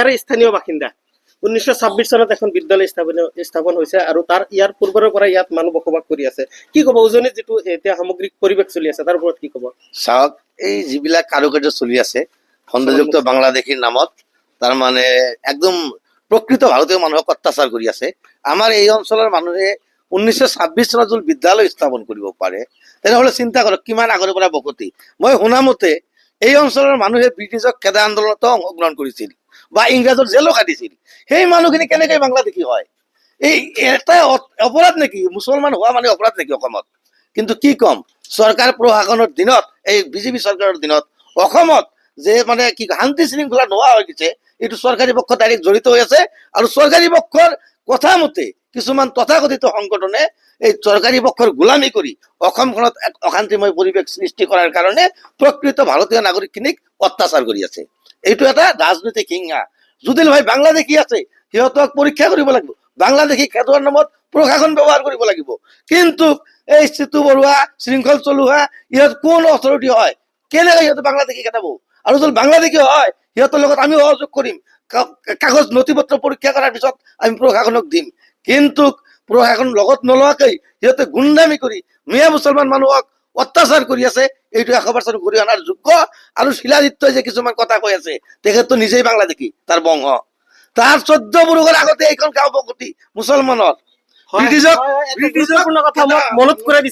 ইয়াৰে স্থানীয় বাসিন্দা। 1926 চনত এখন বিদ্যালয় স্থাপন হৈছে আৰু তাৰ ইয়াৰ পূৰ্বৰে পৰা ইয়াত মানুহ বসবাস কৰি আছে। কি ক'ব উজনিত যিটো এতিয়া সামগ্ৰিক পৰিৱেশ চলি আছে তাৰ ওপৰত কি ক'ব? চাওক, এই যিবিলাক কাৰুকাৰ্য চলি আছে খণ্ডযুক্ত বাংলাদেশীৰ নামত, তাৰ মানে একদম প্ৰকৃত ভাৰতীয় মানুহক অত্যাচাৰ কৰি আছে। আমাৰ এই অঞ্চলৰ মানুহে 1926 চনত যদি বিদ্যালয় স্থাপন কৰিব পাৰে, তেনেহ'লে চিন্তা কৰক কিমান আগৰে পৰা বসতি। মই শুনামতে এই অঞ্চলৰ মানুহে ব্ৰিটিছক খেদা আন্দোলনতো অংশগ্ৰহণ কৰিছিল বা ইংৰাজৰ জেলো খাটিছিল। সেই মানুহখিনি কেনেকৈ বাংলাদেশী হয়? এই এটা অপৰাধ নেকি? মুছলমান হোৱা মানে অপৰাধ নেকি অসমত? কিন্তু কি ক'ম, চৰকাৰ প্ৰশাসনৰ দিনত, এই বিজেপি চৰকাৰৰ দিনত অসমত যে মানে কি শান্তি শৃংখলা নোহোৱা হৈ গৈছে, এইটো চৰকাৰী পক্ষ ডাইৰেক্ট জড়িত হৈ আছে। আৰু চৰকাৰী পক্ষৰ কথা মতে কিছুমান তথাকথিত সংগঠনে এই চৰকাৰী পক্ষৰ গোলামী কৰি অসমখনত এক অশান্তিময় পৰিৱেশ সৃষ্টি কৰাৰ কাৰণে প্ৰকৃত ভাৰতীয় নাগৰিকখিনিক অত্যাচাৰ কৰি আছে। এইটো এটা ৰাজনৈতিক হিংসা। যদি ভাই বাংলাদেশী আছে, সিহঁতক পৰীক্ষা কৰিব লাগিব। বাংলাদেশী খেদোৱাৰ নামত প্ৰশাসন ব্যৱহাৰ কৰিব লাগিব। কিন্তু এই চিতু বৰুৱা, শৃংখল চলোৱা, ইহঁত কোন অথৰিটি হয়? কেনেকৈ সিহঁতে বাংলাদেশী খেদাব? আৰু যদি বাংলাদেশী হয়, সিহঁতৰ লগত আমি সহযোগ কৰিম। কাগজ নথি পত্ৰ পৰীক্ষা কৰাৰ পিছত আমি প্ৰশাসনক দিম। কিন্তু প্ৰশাসন লগত নলোৱাকৈ সিহঁতে গুণ্ডামি কৰি মিয়া মুছলমান মানুহক অত্যাচাৰ কৰি আছে। এইটো 100% ঘূৰি অনাৰ যোগ্য। আৰু শিলাদিত্যই যে কিছুমান কথা কৈ আছে, তেখেতটো নিজেই বাংলাদেশী, তাৰ বংশ। তাৰ 14 বছৰৰ আগতে এইখন গাঁও বসতি মুছলমানৰ। ব্ৰিটিছক মনত কৰাই